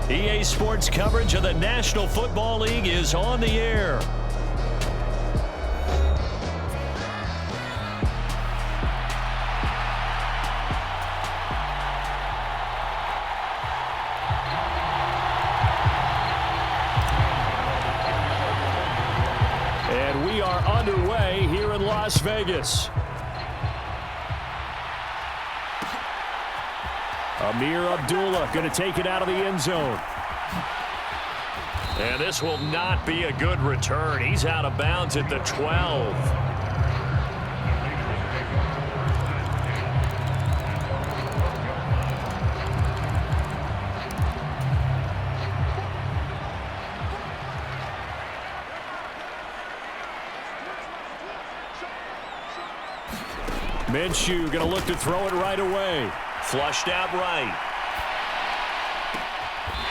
EA Sports coverage of the National Football League is on the air. And we are underway here in Las Vegas. Amir Abdullah going to take it out of the end zone. And this will not be a good return. He's out of bounds at the 12. Minshew going to look to throw it right away. Flushed out right.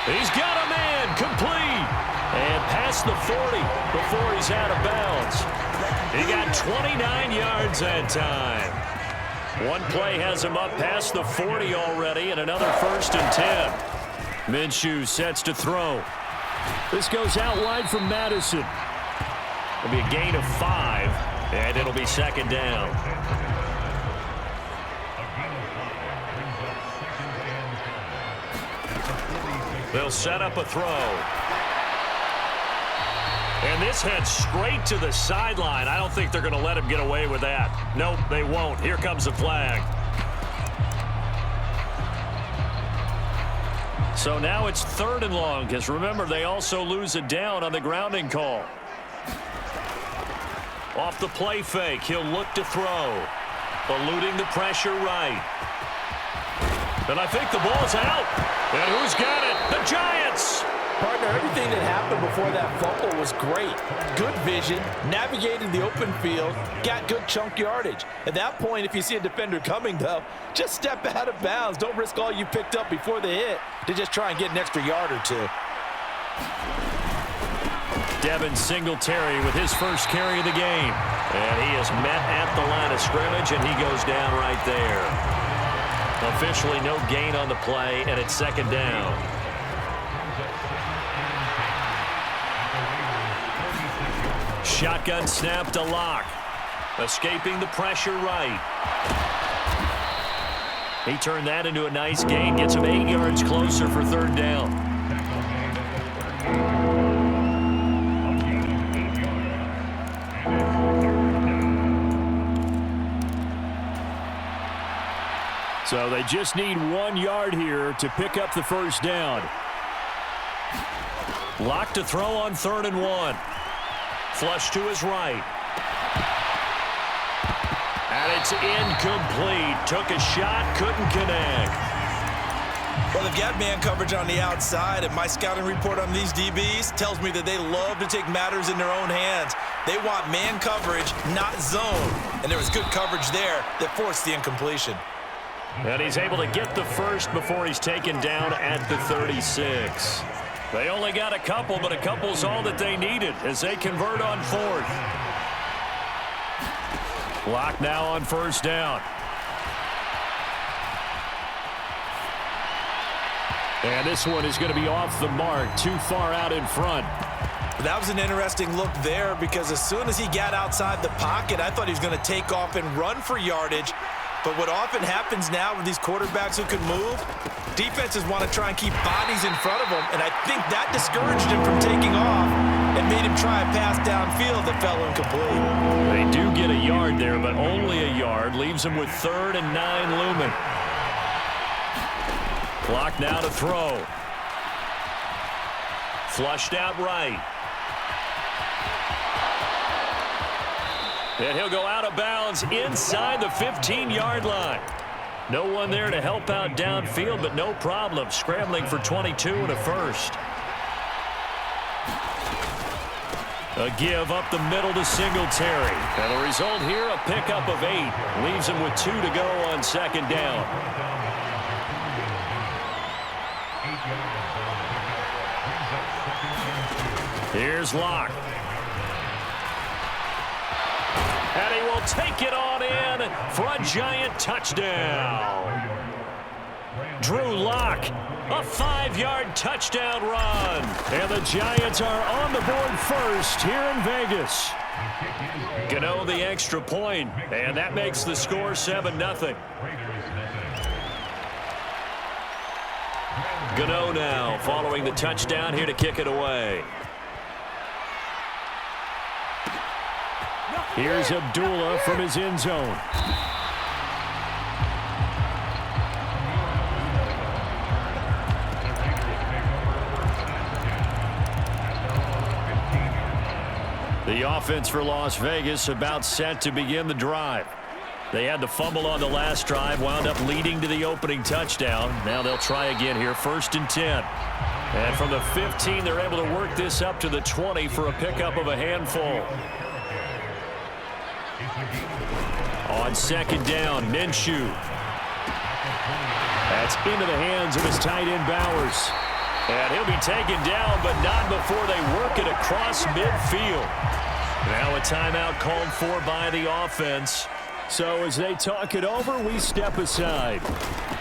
He's got a man complete. And past the 40 before he's out of bounds. He got 29 yards that time. One play has him up past the 40 already, and another 1st and 10. Minshew sets to throw. This goes out wide from Madison. It'll be a gain of 5, and it'll be 2nd down. They'll set up a throw. And this heads straight to the sideline. I don't think they're going to let him get away with that. Nope, they won't. Here comes the flag. So now it's 3rd and long, because remember, they also lose a down on the grounding call. Off the play fake, he'll look to throw. Eluding the pressure right. And I think the ball's out. And who's got it? The Giants! Partner, everything that happened before that fumble was great. Good vision, navigated the open field, got good chunk yardage. At that point, if you see a defender coming, though, just step out of bounds. Don't risk all you picked up before the hit to just try and get an extra yard or two. Devin Singletary with his first carry of the game. And he is met at the line of scrimmage, and he goes down right there. Officially no gain on the play, and it's 2nd down. Shotgun snap to Locke. Escaping the pressure right. He turned that into a nice gain. Gets him 8 yards closer for 3rd down. So they just need 1 yard here to pick up the 1st down. Locke to throw on 3rd and 1. Flush to his right. And it's incomplete. Took a shot, couldn't connect. Well, they've got man coverage on the outside, and my scouting report on these DBs tells me that they love to take matters in their own hands. They want man coverage, not zone. And there was good coverage there that forced the incompletion. And he's able to get the 1st before he's taken down at the 36. They only got a couple, but a couple's all that they needed as they convert on 4th. Locke now on 1st down. And this one is going to be off the mark, too far out in front. That was an interesting look there, because as soon as he got outside the pocket, I thought he was going to take off and run for yardage. But what often happens now with these quarterbacks who can move, defenses want to try and keep bodies in front of them, and I think that discouraged him from taking off and made him try a pass downfield that fell incomplete. They do get a yard there, but only a yard. Leaves him with 3rd and 9 looming. Clock now to throw. Flushed out right. And he'll go out of bounds inside the 15-yard line. No one there to help out downfield, but no problem. Scrambling for 22 and a 1st. A give up the middle to Singletary. And the result here, a pickup of 8. Leaves him with 2 to go on 2nd down. Here's Locke. And he will take it on in for a giant touchdown. Drew Lock A 5-yard touchdown run. And the Giants are on the board first here in Vegas. Gano the extra point, and that makes the score 7-0. Gano now following the touchdown here to kick it away. Here's Abdullah from his end zone. The offense for Las Vegas about set to begin the drive. They had the fumble on the last drive, wound up leading to the opening touchdown. Now they'll try again here, 1st and 10. And from the 15, they're able to work this up to the 20 for a pickup of a handful. On 2nd down, Minshew. That's into the hands of his tight end, Bowers. And he'll be taken down, but not before they work it across midfield. Now a timeout called for by the offense. So as they talk it over, we step aside.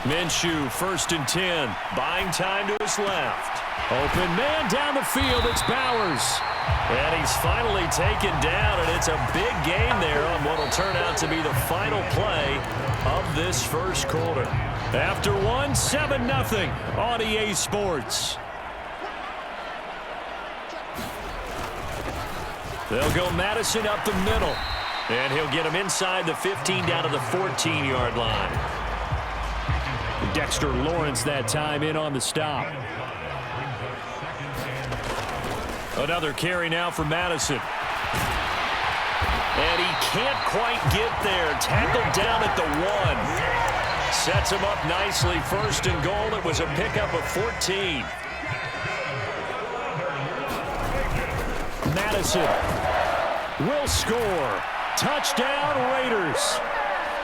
Minshew, 1st and 10, buying time to his left. Open man down the field, it's Bowers. And he's finally taken down, and it's a big gain there on what will turn out to be the final play of this first quarter. After one, 7-0 on EA Sports. They'll go Madison up the middle. And he'll get him inside the 15 down to the 14-yard line. Dexter Lawrence that time in on the stop. Another carry now for Madison. And he can't quite get there. Tackled down at the 1. Sets him up nicely. 1st and goal. It was a pickup of 14. Madison will score. Touchdown, Raiders.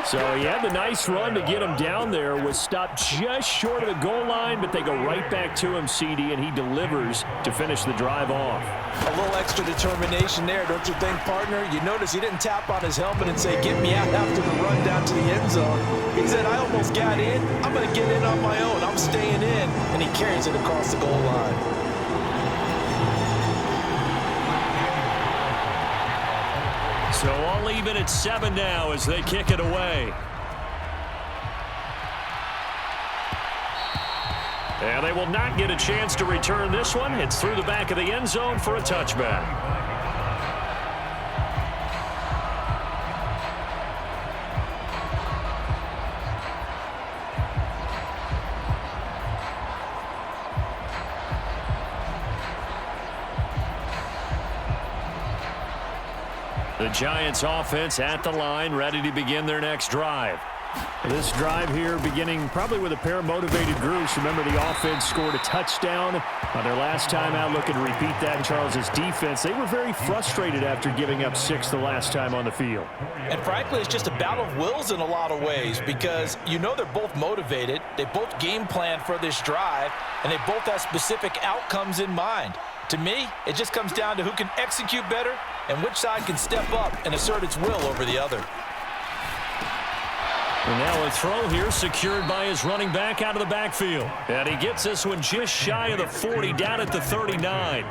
So he had the nice run to get him down there. Was stopped just short of the goal line, but they go right back to him, CD, and he delivers to finish the drive off. A little extra determination there, don't you think, partner? You notice he didn't tap on his helmet and say, get me out after the run down to the end zone. He said, I almost got in. I'm going to get in on my own. I'm staying in. And he carries it across the goal line. So all even at 7 now as they kick it away. And they will not get a chance to return this one. It's through the back of the end zone for a touchback. The Giants offense at the line, ready to begin their next drive. This drive here beginning probably with a pair of motivated groups. Remember, the offense scored a touchdown on their last time out. Looking to repeat that in Charles's defense. They were very frustrated after giving up 6 the last time on the field. And frankly, it's just a battle of wills in a lot of ways because you know they're both motivated. They both game plan for this drive, and they both have specific outcomes in mind. To me, it just comes down to who can execute better and which side can step up and assert its will over the other. And now a throw here secured by his running back out of the backfield. And he gets this one just shy of the 40, down at the 39.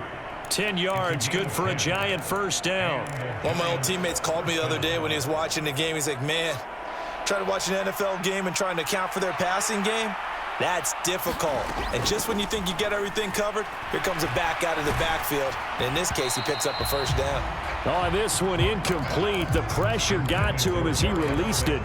10 yards, good for a Giant first down. One of my old teammates called me the other day when he was watching the game. He's like, man, trying to watch an NFL game and trying to account for their passing game? That's difficult. And just when you think you get everything covered, here comes a back out of the backfield. In this case, he picks up a first down. Oh, this one incomplete. The pressure got to him as he released it.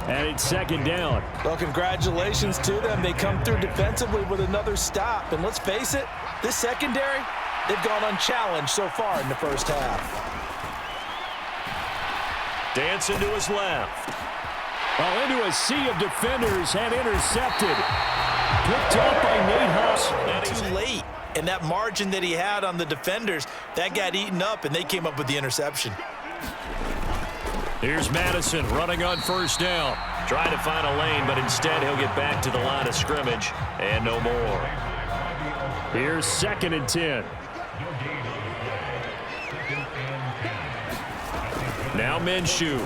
And it's second down. Well, congratulations to them. They come through defensively with another stop. And let's face it, this secondary, they've gone unchallenged so far in the first half. Dancing to his left. Oh, into a sea of defenders and intercepted. Picked up by Nate House. Too late. And that margin that he had on the defenders, that got eaten up, and they came up with the interception. Here's Madison running on first down. Trying to find a lane, but instead he'll get back to the line of scrimmage and no more. Here's 2nd and 10. Now Minshew.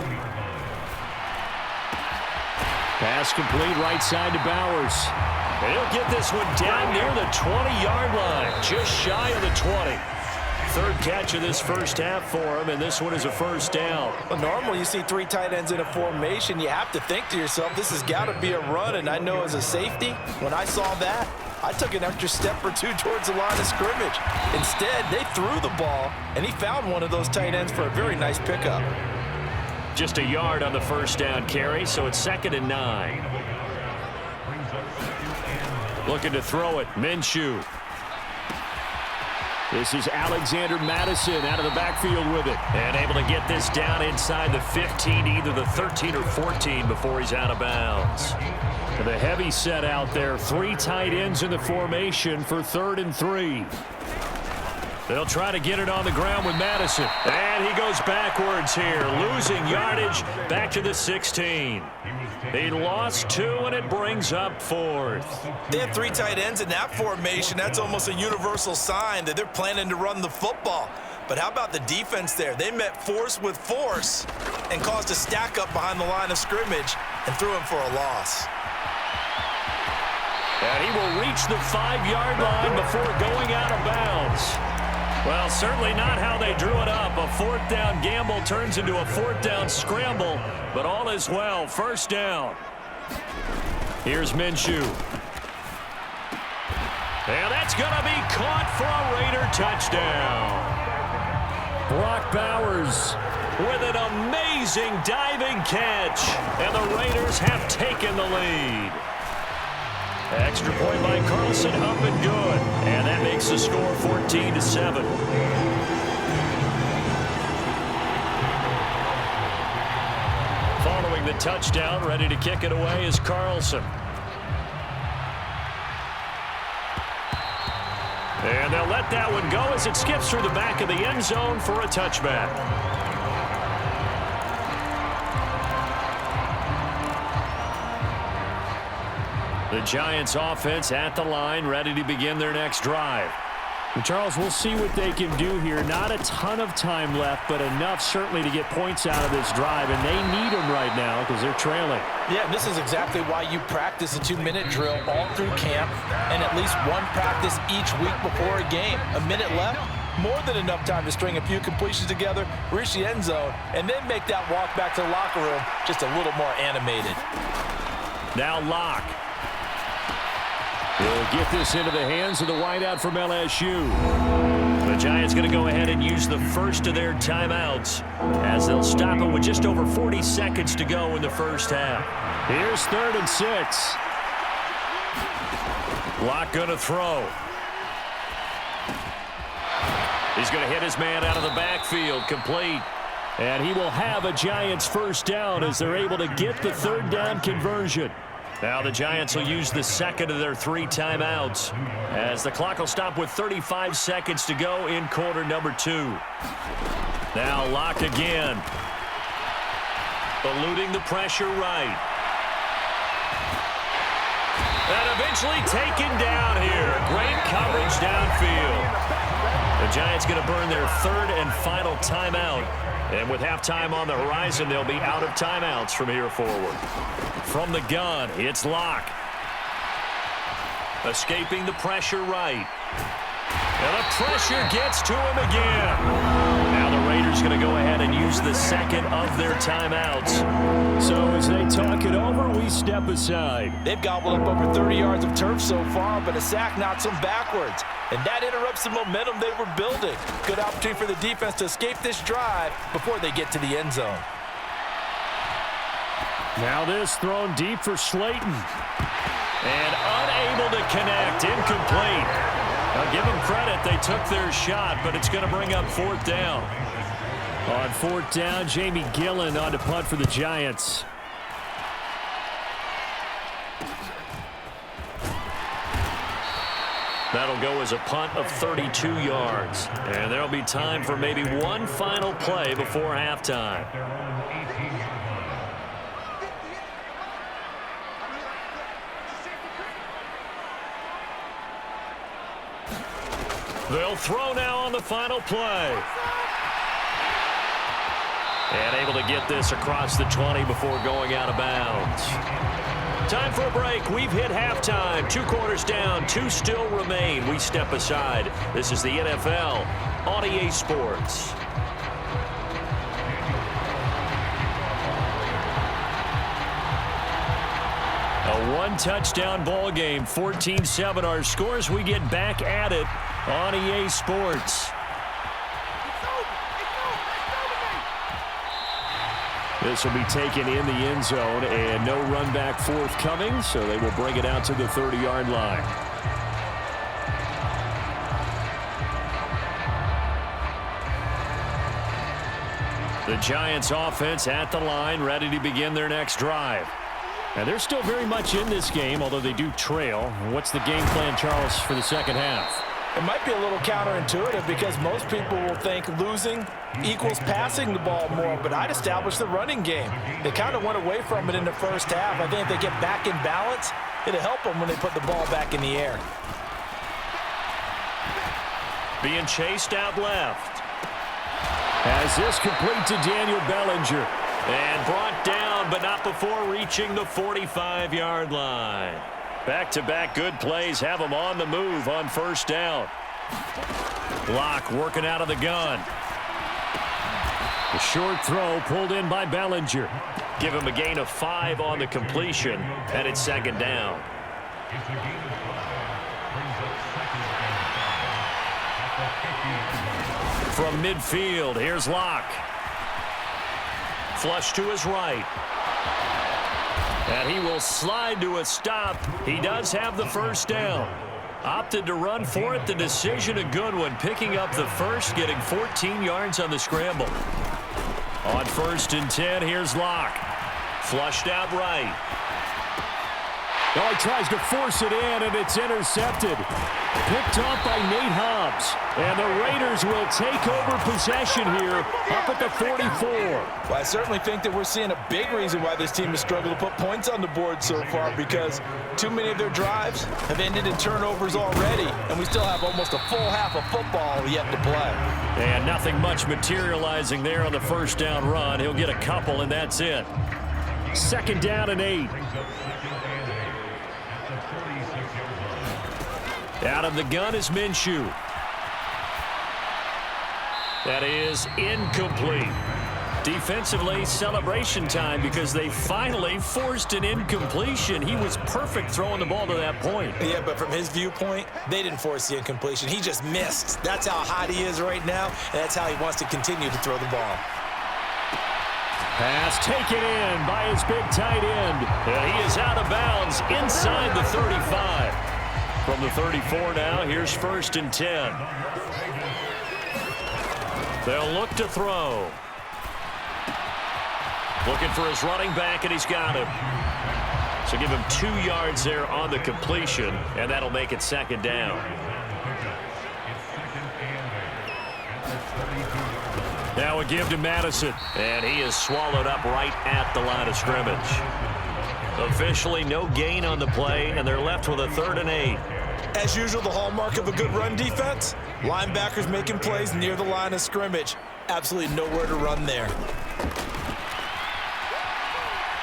Pass complete right side to Bowers. He'll get this one down near the 20-yard line, just shy of the 20. Third catch of this first half for him, and this one is a first down. Well, normally you see three tight ends in a formation. You have to think to yourself, this has got to be a run, and I know as a safety, when I saw that, I took an extra step or two towards the line of scrimmage. Instead, they threw the ball, and he found one of those tight ends for a very nice pickup. Just a yard on the first down carry, so it's 2nd and 9. Looking to throw it, Minshew. This is Alexander Madison out of the backfield with it. And able to get this down inside the 15, either the 13 or 14 before he's out of bounds. And the heavy set out there. 3 tight ends in the formation for 3rd and 3. They'll try to get it on the ground with Madison. And he goes backwards here, losing yardage back to the 16. He lost 2, and it brings up 4th. They have 3 tight ends in that formation. That's almost a universal sign that they're planning to run the football. But how about the defense there? They met force with force and caused a stack up behind the line of scrimmage and threw him for a loss. And he will reach the 5-yard line before going out of bounds. Well, certainly not how they drew it up. A 4th down gamble turns into a 4th down scramble, but all is well. First down. Here's Minshew. And that's going to be caught for a Raider touchdown. Brock Bowers with an amazing diving catch, and the Raiders have taken the lead. Extra point by Carlson, up and good. And that makes the score 14-7. Following the touchdown, ready to kick it away is Carlson. And they'll let that one go as it skips through the back of the end zone for a touchback. The Giants offense at the line, ready to begin their next drive. And Charles, we'll see what they can do here. Not a ton of time left, but enough certainly to get points out of this drive, and they need them right now because they're trailing. Yeah, this is exactly why you practice a 2-minute drill all through camp and at least one practice each week before a game. A minute left, more than enough time to string a few completions together, reach the end zone, and then make that walk back to the locker room just a little more animated. Now Locke. He'll get this into the hands of the wideout from LSU. The Giants going to go ahead and use the first of their timeouts as they'll stop it with just over 40 seconds to go in the first half. Here's 3rd and 6. Locke going to throw. He's going to hit his man out of the backfield, complete. And he will have a Giants first down as they're able to get the 3rd down conversion. Now the Giants will use the second of their 3 timeouts as the clock will stop with 35 seconds to go in quarter number 2. Now Locke again. Eluding the pressure right. And eventually taken down here. Great coverage downfield. The Giants going to burn their 3rd and final timeout. And with halftime on the horizon, they'll be out of timeouts from here forward. From the gun, it's Locke. Escaping the pressure right. And the pressure gets to him again. Now the Raiders going to go ahead and use the second of their timeouts. So as they talk it over, we step aside. They've gobbled up over 30 yards of turf so far, but a sack knocks them backwards. And that interrupts the momentum they were building. Good opportunity for the defense to escape this drive before they get to the end zone. Now this thrown deep for Slayton. And unable to connect, incomplete. I'll give them credit, they took their shot, but it's going to bring up 4th down. On 4th down, Jamie Gillen on to punt for the Giants. That'll go as a punt of 32 yards. And there'll be time for maybe one final play before halftime. They'll throw now on the final play. And able to get this across the 20 before going out of bounds. Time for a break. We've hit halftime. 2 quarters down. 2 still remain. We step aside. This is the NFL on EA Sports. A 1-touchdown ball game. 14-7 our scores. We get back at it on EA Sports. This will be taken in the end zone, and no run back forthcoming, so they will bring it out to the 30-yard line. The Giants offense at the line, ready to begin their next drive. And they're still very much in this game, although they do trail. What's the game plan, Charles, for the second half? It might be a little counterintuitive because most people will think losing equals passing the ball more, but I'd establish the running game. They kind of went away from it in the first half. I think if they get back in balance, it'll help them when they put the ball back in the air. Being chased out left. As this complete to Daniel Bellinger. And brought down, but not before reaching the 45-yard line. Back-to-back good plays have them on the move on first down. Block working out of the gun. The short throw pulled in by Bellinger. Give him a gain of 5 on the completion, and it's second down. From midfield, here's Locke. Flush to his right. And he will slide to a stop. He does have the first down. Opted to run for it. The decision a good one. Picking up the first, getting 14 yards on the scramble. On 1st and 10, here's Locke. Flushed out right. Oh, he tries to force it in, and it's intercepted. Picked off by Nate Hobbs. And the Raiders will take over possession here up at the 44. Well, I certainly think that we're seeing a big reason why this team has struggled to put points on the board so far, because too many of their drives have ended in turnovers already, and we still have almost a full half of football yet to play. And nothing much materializing there on the first down run. He'll get a couple, and that's it. 2nd down and 8. Out of the gun is Minshew. That is incomplete. Defensively, celebration time because they finally forced an incompletion. He was perfect throwing the ball to that point. Yeah, but from his viewpoint, they didn't force the incompletion. He just missed. That's how hot he is right now, and that's how he wants to continue to throw the ball. Pass taken in by his big tight end. And he is out of bounds inside the 35. From the 34 now, here's 1st and 10. They'll look to throw. Looking for his running back, and he's got him. So give him 2 yards there on the completion, and that'll make it 2nd down. Now a give to Madison, and he is swallowed up right at the line of scrimmage. Officially no gain on the play, and they're left with a 3rd and 8. As usual, the hallmark of a good run defense, linebackers making plays near the line of scrimmage. Absolutely nowhere to run there.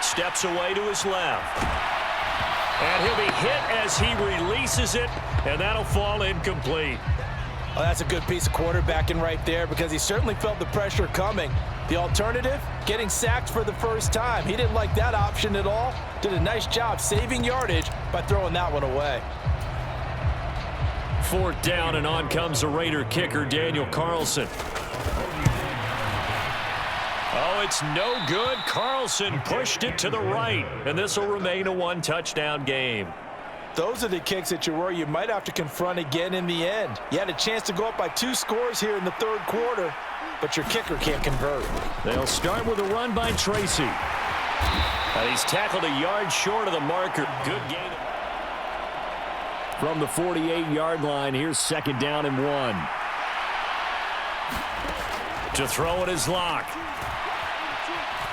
Steps away to his left. And he'll be hit as he releases it, and that'll fall incomplete. Oh, that's a good piece of quarterbacking right there because he certainly felt the pressure coming. The alternative, getting sacked for the first time. He didn't like that option at all. Did a nice job saving yardage by throwing that one away. 4th down, and on comes the Raider kicker, Daniel Carlson. Oh, it's no good. Carlson pushed it to the right, and this will remain a 1-touchdown game. Those are the kicks that you worry you might have to confront again in the end. You had a chance to go up by 2 scores here in the 3rd quarter, but your kicker can't convert. They'll start with a run by Tracy. And he's tackled a yard short of the marker. Good gain. From the 48-yard line, here's 2nd down and 1. To throw it is Locke.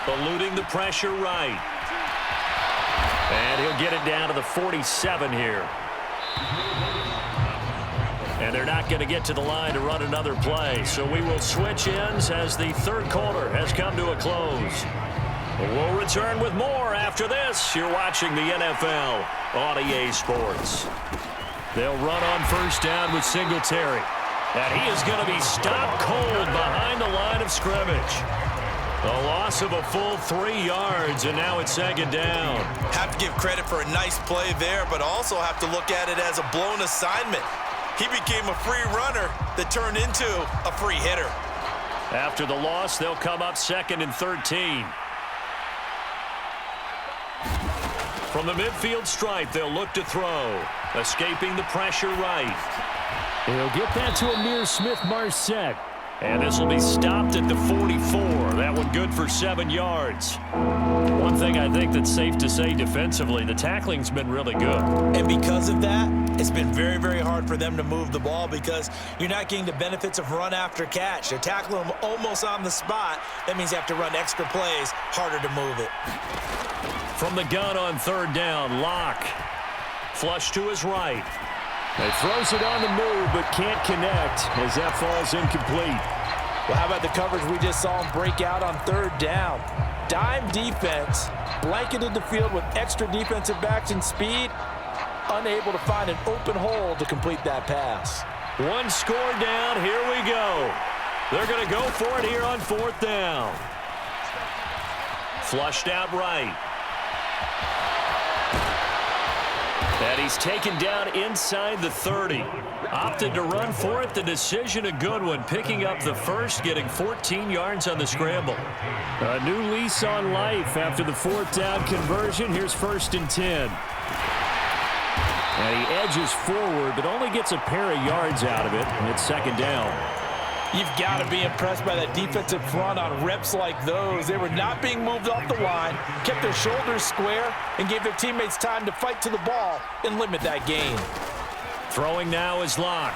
Eluding the pressure right. And he'll get it down to the 47 here. And they're not going to get to the line to run another play. So we will switch ends as the 3rd quarter has come to a close. We'll return with more after this. You're watching the NFL on EA Sports. They'll run on first down with Singletary. And he is going to be stopped cold behind the line of scrimmage. A loss of a full 3 yards, and now it's second down. Have to give credit for a nice play there, but also have to look at it as a blown assignment. He became a free runner that turned into a free hitter. After the loss, they'll come up 2nd and 13. From the midfield stripe, they'll look to throw. Escaping the pressure right. He'll get that to Amir Smith-Marset. And this will be stopped at the 44. That one good for 7 yards. One thing I think that's safe to say defensively, the tackling's been really good. And because of that, it's been very, very hard for them to move the ball because you're not getting the benefits of run after catch. They're tackling them almost on the spot. That means you have to run extra plays, harder to move it. From the gun on 3rd down, Locke. Flush to his right. He throws it on the move, but can't connect as that falls incomplete. Well, how about the coverage we just saw him break out on 3rd down? Dime defense, blanketed the field with extra defensive backs and speed, unable to find an open hole to complete that pass. One score down, here we go. They're going to go for it here on 4th down. Flushed out right. And he's taken down inside the 30. Opted to run for it. The decision a good one. Picking up the first, getting 14 yards on the scramble. A new lease on life after the 4th down conversion. Here's 1st and 10. And he edges forward, but only gets a pair of yards out of it. And it's 2nd down. You've got to be impressed by that defensive front on reps like those. They were not being moved off the line, kept their shoulders square, and gave their teammates time to fight to the ball and limit that gain. Throwing now is Locke.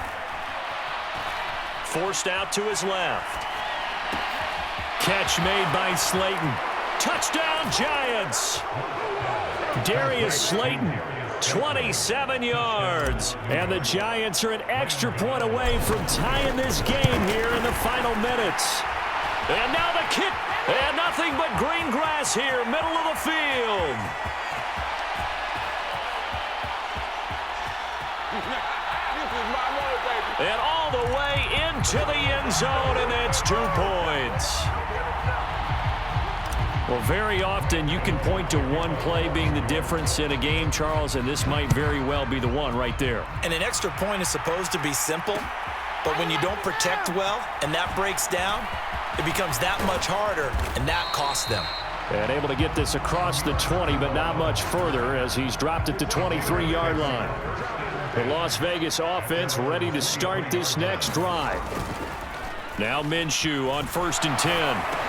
Forced out to his left. Catch made by Slayton. Touchdown, Giants! Darius Slayton. 27 yards. And the Giants are an extra point away from tying this game here in the final minutes. And now the kick. And nothing but green grass here, middle of the field. And all the way into the end zone, and that's 2 points. Well, very often you can point to one play being the difference in a game, Charles, and this might very well be the one right there. And an extra point is supposed to be simple, but when you don't protect well and that breaks down, it becomes that much harder, and that costs them. And able to get this across the 20, but not much further as he's dropped at the 23-yard line. The Las Vegas offense ready to start this next drive. Now Minshew on 1st and 10.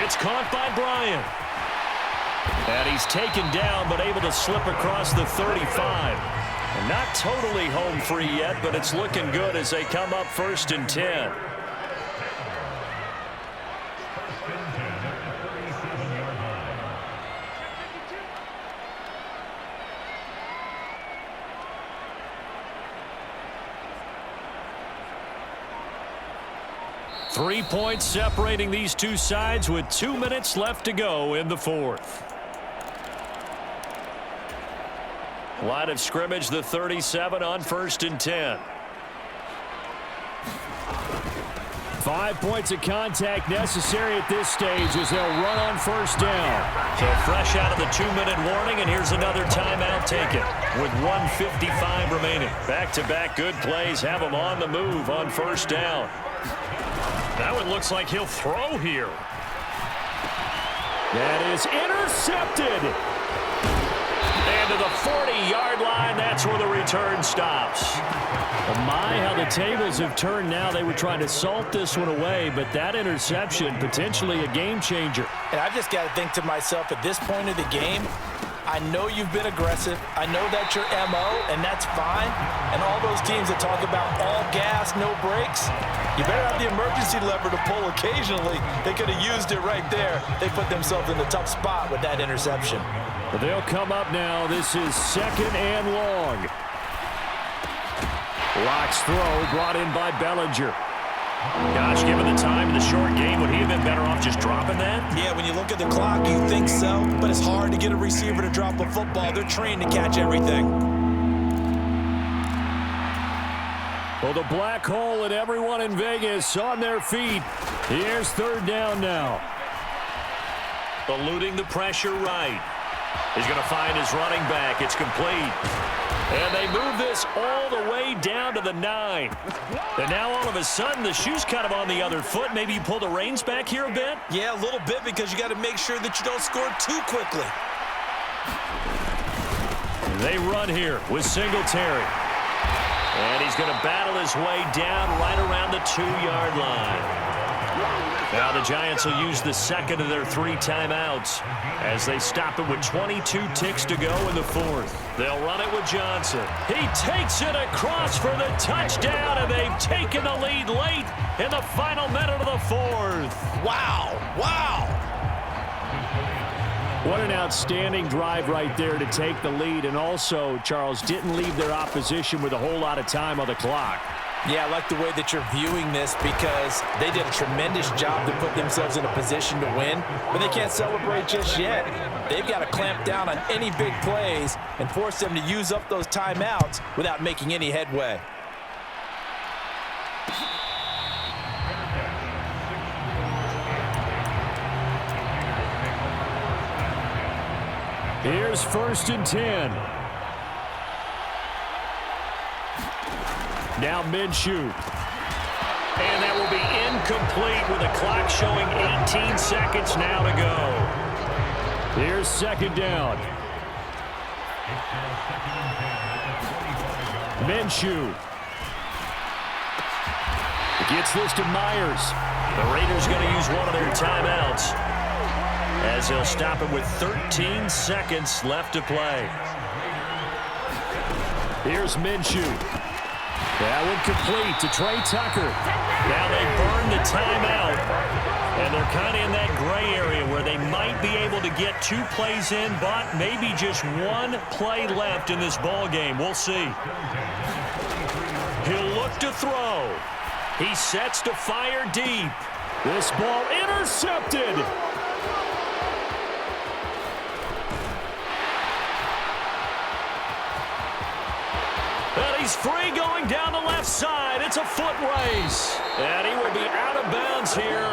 It's caught by Bryant. And he's taken down, but able to slip across the 35. And not totally home free yet, but it's looking good as they come up 1st and 10. Three points separating these two sides with 2 minutes left to go in the 4th. Line of scrimmage, the 37 on 1st and 10. 5 points of contact necessary at this stage as they'll run on 1st down. So fresh out of the 2-minute warning, and here's another timeout taken with 1:55 remaining. Back-to-back good plays have them on the move on 1st down. That one looks like he'll throw here. That is intercepted. And to the 40-yard line, that's where the return stops. Oh my, how the tables have turned now. They were trying to salt this one away, but that interception, potentially a game changer. And I just got to think to myself, at this point of the game, I know you've been aggressive. I know that's your MO, and that's fine. And all those teams that talk about all gas, no brakes, you better have the emergency lever to pull occasionally. They could have used it right there. They put themselves in a tough spot with that interception. But they'll come up now. This is 2nd and long. Locke's throw brought in by Bellinger. Gosh, given the time of the short game, would he have been better off just dropping that? Yeah, when you look at the clock, you think so, but it's hard to get a receiver to drop a football. They're trained to catch everything. Well, the black hole and everyone in Vegas on their feet. Here's third down now. Eluding the pressure right. He's going to find his running back. It's complete. And they move this all the way down to the 9. And now all of a sudden the shoe's kind of on the other foot. Maybe you pull the reins back here a bit? Yeah, a little bit, because you got to make sure that you don't score too quickly. They run here with Singletary. And he's going to battle his way down right around the 2-yard line. Now the Giants will use the second of their 3 timeouts as they stop it with 22 ticks to go in the 4th. They'll run it with Johnson. He takes it across for the touchdown, and they've taken the lead late in the final minute of the 4th. Wow, wow. What an outstanding drive right there to take the lead, and also, Charles, didn't leave their opposition with a whole lot of time on the clock. Yeah, I like the way that you're viewing this, because they did a tremendous job to put themselves in a position to win, but they can't celebrate just yet. They've got to clamp down on any big plays and force them to use up those timeouts without making any headway. Here's 1st and 10. Now Minshew. And that will be incomplete with the clock showing 18 seconds now to go. Here's 2nd down. Minshew. Gets this to Myers. The Raiders going to use one of their timeouts as they'll stop it with 13 seconds left to play. Here's Minshew. That one complete to Trey Tucker. Now they burn the timeout, and they're kind of in that gray area where they might be able to get 2 plays in, but maybe just 1 play left in this ball game. We'll see. He'll look to throw. He sets to fire deep. This ball intercepted. And he's free going down the left side. It's a foot race. And he will be out of bounds here